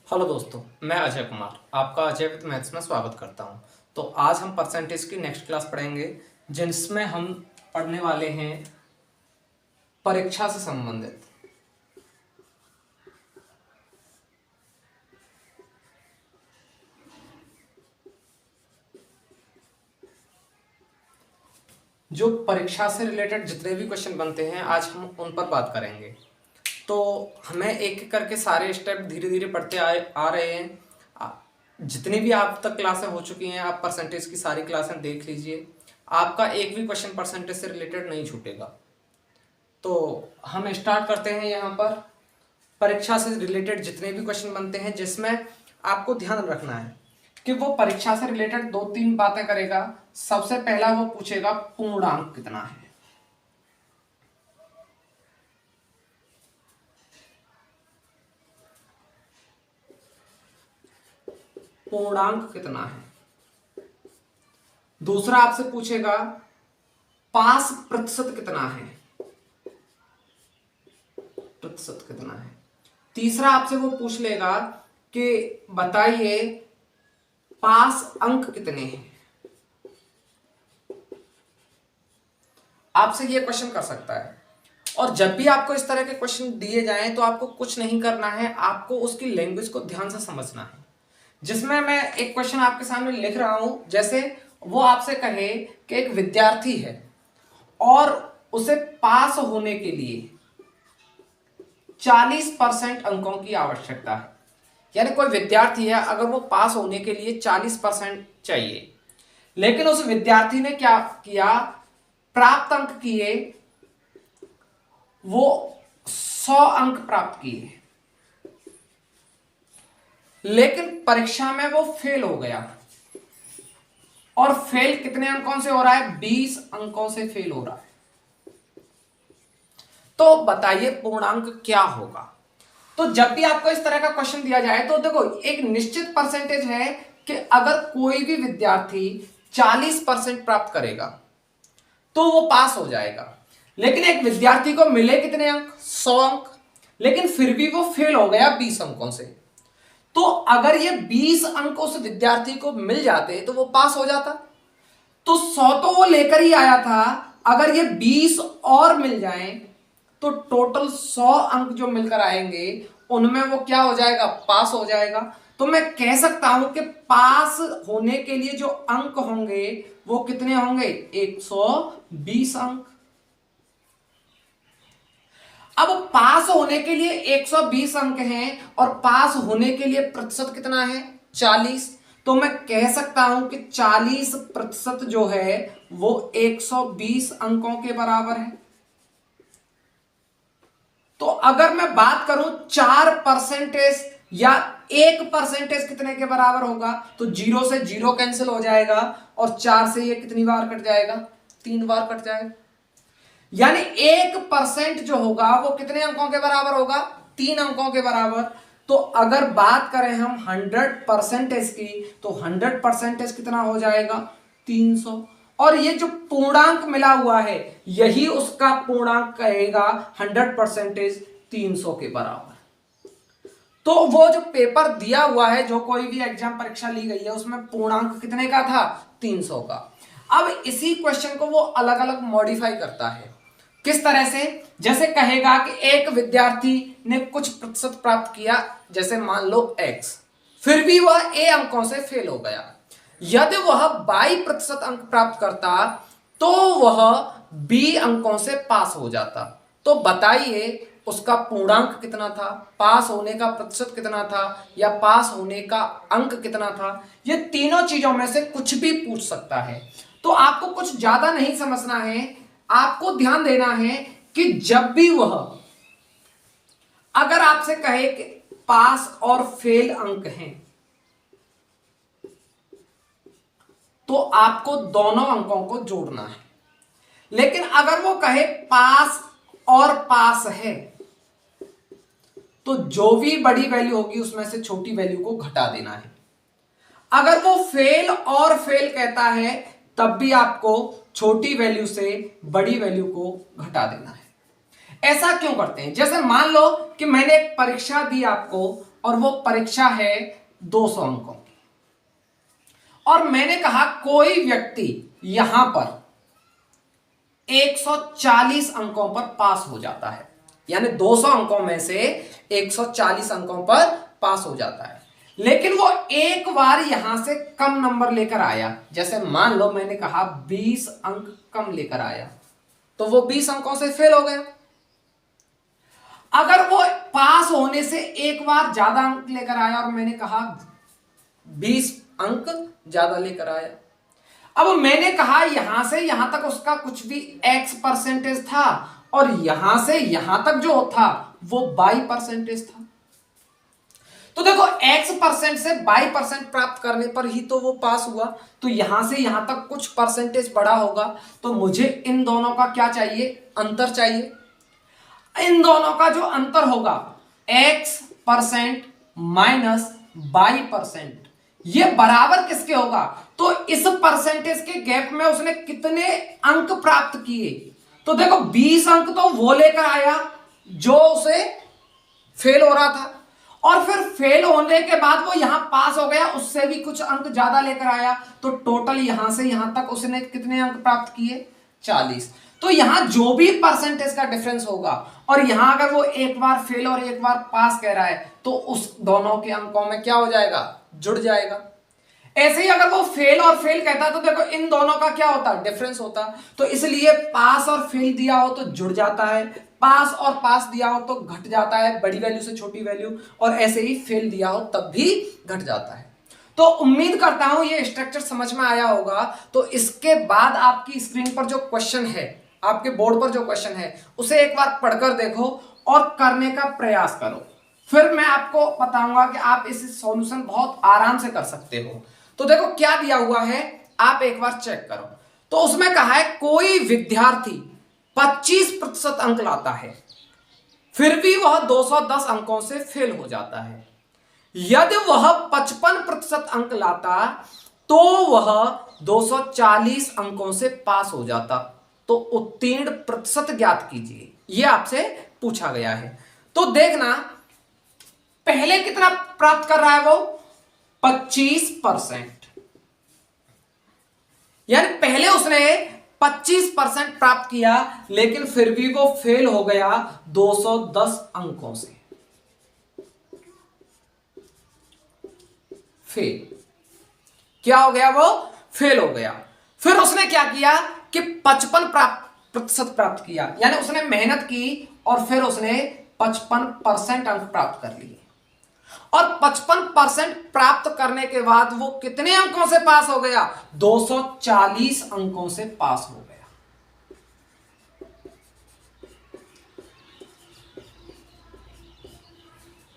Hello दोस्तों, मैं अजय कुमार आपका अजय विद मैथ्स में स्वागत करता हूं। तो आज हम परसेंटेज की नेक्स्ट क्लास पढ़ेंगे, जिसमें हम पढ़ने वाले हैं परीक्षा से संबंधित। जो परीक्षा से रिलेटेड जितने भी क्वेश्चन बनते हैं आज हम उन पर बात करेंगे। तो हमें एक एक करके सारे स्टेप धीरे धीरे पढ़ते आ रहे हैं। जितनी भी आप तक क्लासें हो चुकी हैं, आप परसेंटेज की सारी क्लासें देख लीजिए। आपका एक भी क्वेश्चन परसेंटेज से रिलेटेड नहीं छूटेगा। तो हम स्टार्ट करते हैं यहाँ पर परीक्षा से रिलेटेड जितने भी क्वेश्चन बनते हैं, जिसमें आपको ध्यान रखना है कि वो परीक्षा से रिलेटेड दो तीन बातें करेगा। सबसे पहला वो पूछेगा पूर्णांक कितना है। पूर्णांक कितना है। दूसरा आपसे पूछेगा पास प्रतिशत कितना है। प्रतिशत कितना है। तीसरा आपसे वो पूछ लेगा कि बताइए पास अंक कितने हैं। आपसे ये क्वेश्चन कर सकता है। और जब भी आपको इस तरह के क्वेश्चन दिए जाएं तो आपको कुछ नहीं करना है, आपको उसकी लैंग्वेज को ध्यान से समझना है। जिसमें मैं एक क्वेश्चन आपके सामने लिख रहा हूं, जैसे वो आपसे कहे कि एक विद्यार्थी है और उसे पास होने के लिए 40% अंकों की आवश्यकता है। यानी कोई विद्यार्थी है, अगर वो पास होने के लिए 40% चाहिए, लेकिन उस विद्यार्थी ने क्या किया, प्राप्त अंक किए वो 100 अंक प्राप्त किए, लेकिन परीक्षा में वो फेल हो गया। और फेल कितने अंकों से हो रहा है? 20 अंकों से फेल हो रहा है। तो बताइए पूर्णांक क्या होगा। तो जब भी आपको इस तरह का क्वेश्चन दिया जाए तो देखो, एक निश्चित परसेंटेज है कि अगर कोई भी विद्यार्थी 40% प्राप्त करेगा तो वो पास हो जाएगा। लेकिन एक विद्यार्थी को मिले कितने अंक? 100 अंक, लेकिन फिर भी वो फेल हो गया 20 अंकों से। तो अगर ये 20 अंक उस विद्यार्थी को मिल जाते तो वो पास हो जाता। तो 100 तो वो लेकर ही आया था, अगर ये 20 और मिल जाएं तो टोटल 100 अंक जो मिलकर आएंगे उनमें वो क्या हो जाएगा? पास हो जाएगा। तो मैं कह सकता हूं कि पास होने के लिए जो अंक होंगे वो कितने होंगे? 120 अंक। अब पास होने के लिए 120 अंक हैं और पास होने के लिए प्रतिशत कितना है? 40। तो मैं कह सकता हूं कि 40% जो है वो 120 अंकों के बराबर है। तो अगर मैं बात करूं 4% या 1% कितने के बराबर होगा, तो 0 से 0 कैंसिल हो जाएगा और 4 से ये कितनी बार कट जाएगा? 3 बार कट जाएगा। यानी 1% जो होगा वो कितने अंकों के बराबर होगा? 3 अंकों के बराबर। तो अगर बात करें हम 100% की, तो 100% कितना हो जाएगा? 300। और ये जो पूर्णांक मिला हुआ है यही उसका पूर्णांक कहेगा 100% 300 के बराबर। तो वो जो पेपर दिया हुआ है, जो कोई भी एग्जाम परीक्षा ली गई है, उसमें पूर्णांक कितने का था? 300 का। अब इसी क्वेश्चन को वो अलग अलग मॉडिफाई करता है। किस तरह से? जैसे कहेगा कि एक विद्यार्थी ने कुछ प्रतिशत प्राप्त किया, जैसे मान लो x, फिर भी वह a अंकों से फेल हो गया। यदि वह 22% अंक प्राप्त करता तो वह b अंकों से पास हो जाता। तो बताइए उसका पूर्णांक कितना था, पास होने का प्रतिशत कितना था, या पास होने का अंक कितना था। ये तीनों चीजों में से कुछ भी पूछ सकता है। तो आपको कुछ ज्यादा नहीं समझना है, आपको ध्यान देना है कि जब भी वह अगर आपसे कहे कि पास और फेल अंक हैं, तो आपको दोनों अंकों को जोड़ना है। लेकिन अगर वो कहे पास और पास है, तो जो भी बड़ी वैल्यू होगी उसमें से छोटी वैल्यू को घटा देना है। अगर वो फेल और फेल कहता है, तब भी आपको छोटी वैल्यू से बड़ी वैल्यू को घटा देना है। ऐसा क्यों करते हैं? जैसे मान लो कि मैंने एक परीक्षा दी आपको और वो परीक्षा है 200 अंकों की, और मैंने कहा कोई व्यक्ति यहां पर 140 अंकों पर पास हो जाता है, यानी 200 अंकों में से 140 अंकों पर पास हो जाता है, लेकिन वो एक बार यहां से कम नंबर लेकर आया। जैसे मान लो मैंने कहा 20 अंक कम लेकर आया, तो वो 20 अंकों से फेल हो गया। अगर वो पास होने से एक बार ज्यादा अंक लेकर आया और मैंने कहा 20 अंक ज्यादा लेकर आया, अब मैंने कहा यहां से यहां तक उसका कुछ भी x परसेंटेज था और यहां से यहां तक जो था वो y परसेंटेज था। तो देखो x परसेंट से y परसेंट प्राप्त करने पर ही तो वो पास हुआ, तो यहां से यहां तक कुछ परसेंटेज बढ़ा होगा, तो मुझे इन दोनों का क्या चाहिए? अंतर चाहिए। इन दोनों का जो अंतर होगा x percent minus y percent, ये बराबर किसके होगा? तो इस परसेंटेज के गैप में उसने कितने अंक प्राप्त किए? तो देखो 20 अंक तो वो लेकर आया जो उसे फेल हो रहा था, और फिर फेल होने के बाद वो यहां पास हो गया, उससे भी कुछ अंक ज्यादा लेकर आया, तो टोटल यहां से यहां तक उसने कितने अंक प्राप्त किए? 40। तो यहां जो भी परसेंटेज का डिफरेंस होगा, और यहां अगर वो एक बार फेल और एक बार पास कह रहा है, तो उस दोनों के अंकों में क्या हो जाएगा? जुड़ जाएगा। ऐसे ही अगर वो फेल और फेल कहता तो देखो इन दोनों का क्या होता? डिफरेंस होता। तो इसलिए पास और फेल दिया हो तो जुड़ जाता है, पास और पास दिया हो तो घट जाता है, बड़ी वैल्यू से छोटी वैल्यू, और ऐसे ही फेल दिया हो तब भी घट जाता है। तो उम्मीद करता हूं ये स्ट्रक्चर समझ में आया होगा। तो इसके बाद आपकी स्क्रीन पर जो क्वेश्चन है, आपके बोर्ड पर जो क्वेश्चन है, उसे एक बार पढ़कर देखो और करने का प्रयास करो, फिर मैं आपको बताऊंगा कि आप इस सॉल्यूशन बहुत आराम से कर सकते हो। तो देखो क्या दिया हुआ है, आप एक बार चेक करो। तो उसमें कहा है कोई विद्यार्थी 25% अंक लाता है, फिर भी वह 210 अंकों से फेल हो जाता है। यदि वह 55% अंक लाता तो वह 240 अंकों से पास हो जाता। तो उत्तीर्ण प्रतिशत ज्ञात कीजिए, यह आपसे पूछा गया है। तो देखना पहले कितना प्राप्त कर रहा है वो? 25%, यानी पहले उसने 25% प्राप्त किया, लेकिन फिर भी वो फेल हो गया 210 अंकों से। फेल क्या हो गया? वो फेल हो गया। फिर उसने क्या किया कि 55% प्राप्त किया, यानी उसने मेहनत की और फिर उसने 55% अंक प्राप्त कर लिए, और 55% प्राप्त करने के बाद वो कितने अंकों से पास हो गया? 240 अंकों से पास हो गया।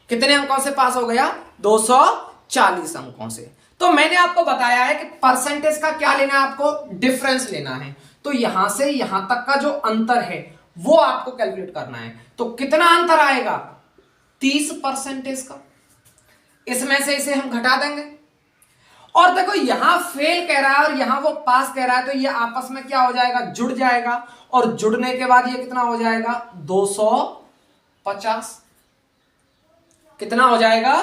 कितने अंकों से पास हो गया? 240 अंकों से। तो मैंने आपको बताया है कि परसेंटेज का क्या लेना है आपको? डिफरेंस लेना है। तो यहां से यहां तक का जो अंतर है वो आपको कैलकुलेट करना है। तो कितना अंतर आएगा? 30% का। इसमें से इसे हम घटा देंगे, और देखो यहां फेल कह रहा है और यहां वो पास कह रहा है, तो ये आपस में क्या हो जाएगा? जुड़ जाएगा, और जुड़ने के बाद ये कितना हो जाएगा? 250। कितना हो जाएगा?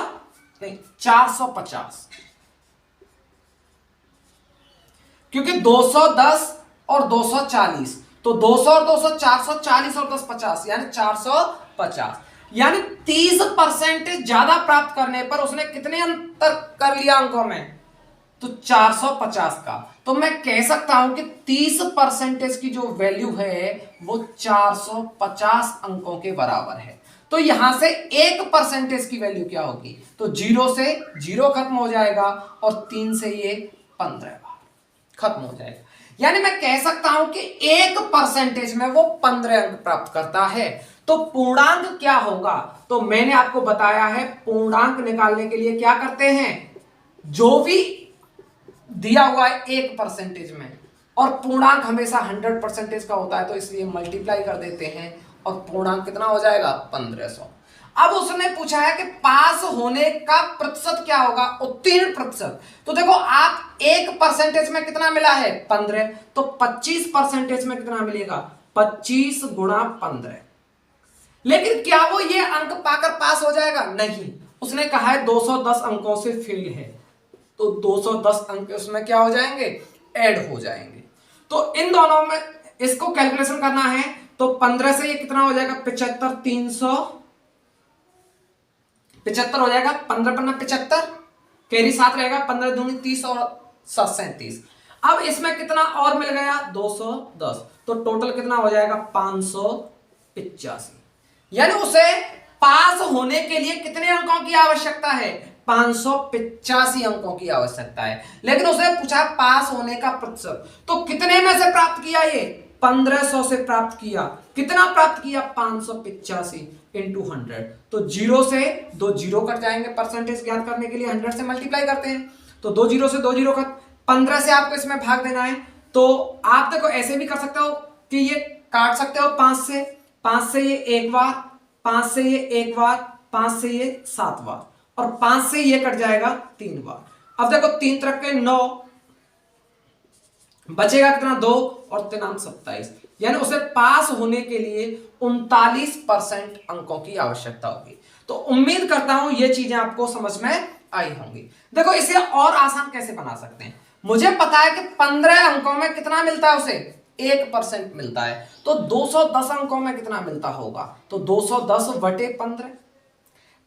नहीं, 450, क्योंकि 210 और 240, तो 200 और 200 440 और 10 50, यानी 450, यानी 30% ज्यादा प्राप्त करने पर उसने कितने अंतर कर लिया अंकों में? तो 450 का। तो मैं कह सकता हूं कि 30% की जो वैल्यू है वो 450 अंकों के बराबर है। तो यहां से 1% की वैल्यू क्या होगी? तो 0 से 0 खत्म हो जाएगा, और 3 से ये 15 बार खत्म हो जाएगा। यानी मैं कह सकता हूं कि 1% में वो 15 अंक प्राप्त करता है। तो पूर्णांक क्या होगा? तो मैंने आपको बताया है पूर्णांक निकालने के लिए क्या करते हैं, जो भी दिया हुआ है 1% में, और पूर्णांक हमेशा 100% का होता है, तो इसलिए मल्टीप्लाई कर देते हैं, और पूर्णांक कितना हो जाएगा? 1500। अब उसने पूछा है कि पास होने का प्रतिशत क्या होगा? उत्तीर्ण प्रतिशत। तो देखो आप 1% में कितना मिला है? 15, तो 25% में कितना मिलेगा? 25 गुणा 15, लेकिन क्या वो ये अंक पाकर पास हो जाएगा? नहीं, उसने कहा है 210 अंकों से फेल है, तो 210 अंक उसमें क्या हो जाएंगे? ऐड हो जाएंगे। तो इन दोनों में इसको कैलकुलेशन करना है, तो 15 से ये कितना हो जाएगा? 75, 375 हो जाएगा। 15 पन्ना 75, कैरी साथ रहेगा, 15 दूनी 30 और 7 37। अब इसमें कितना और मिल गया? 210, तो टोटल कितना हो जाएगा? 585। यानी उसे पास होने के लिए कितने अंकों की आवश्यकता है? 585 अंकों की आवश्यकता है। लेकिन उसे पूछा पास होने का प्रतिशत, तो कितने में से प्राप्त किया? ये 1500 से प्राप्त किया। कितना प्राप्त किया? 585 इंटू 100। तो जीरो से दो जीरो कट जाएंगे, परसेंटेज ज्ञात करने के लिए 100 से मल्टीप्लाई करते हैं, तो दो जीरो से दो जीरो कट, 15 से आपको इसमें भाग देना है। तो आप देखो ऐसे भी कर सकते हो कि ये काट सकते हो 5 से ये एक बार, 5 से ये एक बार, 5 से ये 7 बार, और 5 से ये कट जाएगा 3 बार। अब देखो 3 तरफ के 9, बचेगा कितना? 2 और 3 27। यानी उसे पास होने के लिए 39% अंकों की आवश्यकता होगी। तो उम्मीद करता हूं ये चीजें आपको समझ में आई होंगी। देखो इसे और आसान कैसे बना सकते हैं? मुझे पता है कि 15 अंकों में कितना मिलता है? उसे 1% मिलता है। तो 210 अंकों में कितना मिलता होगा? तो 210 बटे 15।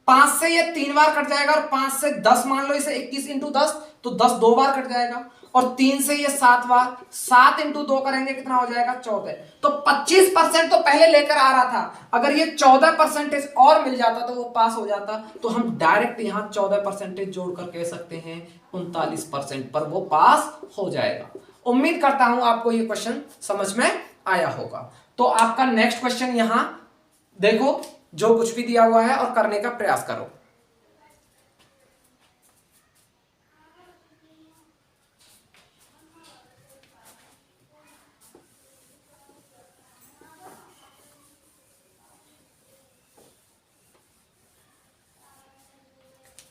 5 से ये 3 बार कट जाएगा, और 5 से 10 मान लो इसे, 21 इंटू 10, तो 10 2 बार कट जाएगा, और 3 से ये 7 बार, 7 इंटू 2 करेंगे कितना हो जाएगा? 14। तो 25% तो पहले लेकर आ रहा था, अगर ये 14% और मिल जाता तो वो पास हो जाता। तो हम डायरेक्ट यहां 14% जोड़कर कह सकते हैं 39% पर वो पास हो जाएगा। उम्मीद करता हूं आपको ये क्वेश्चन समझ में आया होगा। तो आपका नेक्स्ट क्वेश्चन यहां देखो, जो कुछ भी दिया हुआ है और करने का प्रयास करो।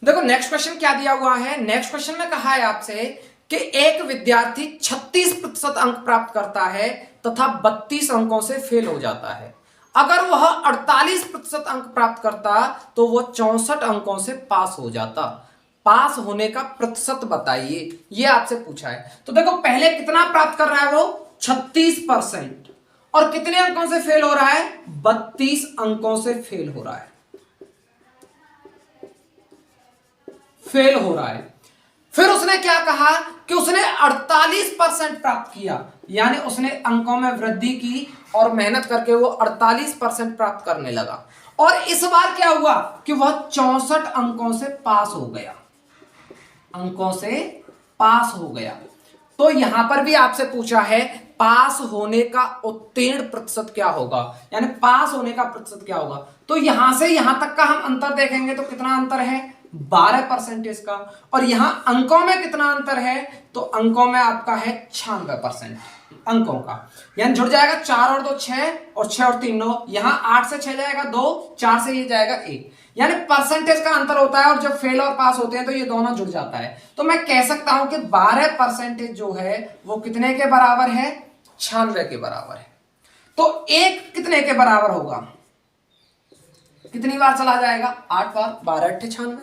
देखो नेक्स्ट क्वेश्चन क्या दिया हुआ है। नेक्स्ट क्वेश्चन में कहा है आपसे कि एक विद्यार्थी 36% अंक प्राप्त करता है तथा 32 अंकों से फेल हो जाता है। अगर वह 48% अंक प्राप्त करता तो वह 64 अंकों से पास हो जाता। पास होने का प्रतिशत बताइए, यह आपसे पूछा है। तो देखो पहले कितना प्राप्त कर रहा है वो? 36%। और कितने अंकों से फेल हो रहा है? 32 अंकों से फेल हो रहा है। फेल हो रहा है। फिर उसने क्या कहा कि उसने 48% प्राप्त किया, यानी उसने अंकों में वृद्धि की और मेहनत करके वो 48% प्राप्त करने लगा। और इस बार क्या हुआ कि वह 64 अंकों से पास हो गया। अंकों से पास हो गया। तो यहां पर भी आपसे पूछा है पास होने का उत्तीर्ण प्रतिशत क्या होगा, यानी पास होने का प्रतिशत क्या होगा। तो यहां से यहां तक का हम अंतर देखेंगे तो कितना अंतर है? 12% का। और यहां अंकों में कितना अंतर है? तो अंकों में आपका है 96% अंकों का, यानी जुड़ जाएगा 4 और 2 6, और 6 और 3 9। यहां 8 से 6 जाएगा 2, 4 से ये जाएगा 1, यानी परसेंटेज का अंतर होता है। और जब फेल और पास होते हैं तो ये दोनों जुड़ जाता है। तो मैं कह सकता हूं कि 12% जो है वो कितने के बराबर है? 96 के बराबर है। तो एक कितने के बराबर होगा? कितनी बार चला जाएगा? 8 बार। 12 8 96।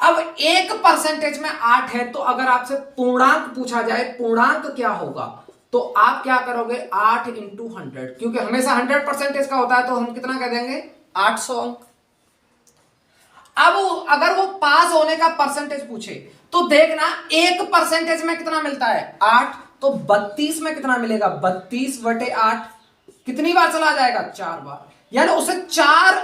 अब 1% में 8 है, तो अगर आपसे पूर्णांक पूछा जाए पूर्णांक क्या होगा, तो आप क्या करोगे? 8 इंटू 100, क्योंकि हमेशा 100% का होता है, तो हम कितना कह देंगे? 800 अंक। अब अगर वो पास होने का परसेंटेज पूछे तो देखना 1% में कितना मिलता है? 8। तो 32 में कितना मिलेगा? 32 बटे 8। कितनी बार चला जाएगा? 4 बार। यानी उसे 4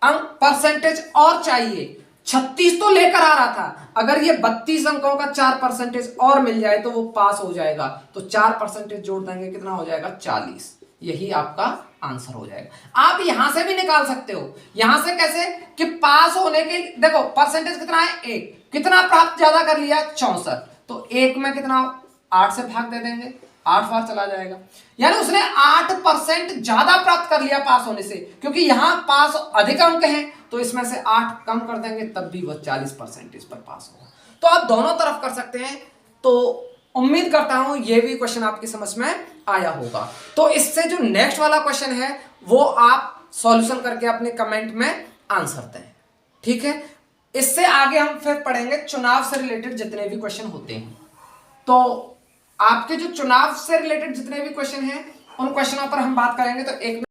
अंक परसेंटेज और चाहिए। 36 तो लेकर आ रहा था, अगर ये 32 अंकों का 4% और मिल जाए तो वो पास हो जाएगा। तो 4% जोड़ देंगे, कितना हो जाएगा? 40। यही आपका आंसर हो जाएगा। आप यहां से भी निकाल सकते हो। यहां से कैसे? कि पास होने के, देखो परसेंटेज कितना है? 1। कितना प्राप्त ज्यादा कर लिया? 64। तो 1 में कितना? 8 से भाग दे देंगे, 8 बार चला जाएगा। यानी उसने 8% ज्यादा प्राप्त कर लिया पास होने से, क्योंकि यहां पास अधिक अंक हैं, तो इसमें से 8 कम कर देंगे, तब भी वह 40% पर पास होगा। तो आप दोनों तरफ कर सकते हैं। तो उम्मीद करता हूं यह भी क्वेश्चन आपकी समझ में आया होगा। तो इससे जो नेक्स्ट वाला क्वेश्चन है वो आप सॉल्यूशन करके अपने कमेंट में आंसर दें, ठीक है। इससे आगे हम फिर पढ़ेंगे चुनाव से रिलेटेड जितने भी क्वेश्चन होते हैं। तो आपके जो चुनाव से रिलेटेड जितने भी क्वेश्चन हैं उन क्वेश्चनों पर हम बात करेंगे। तो एक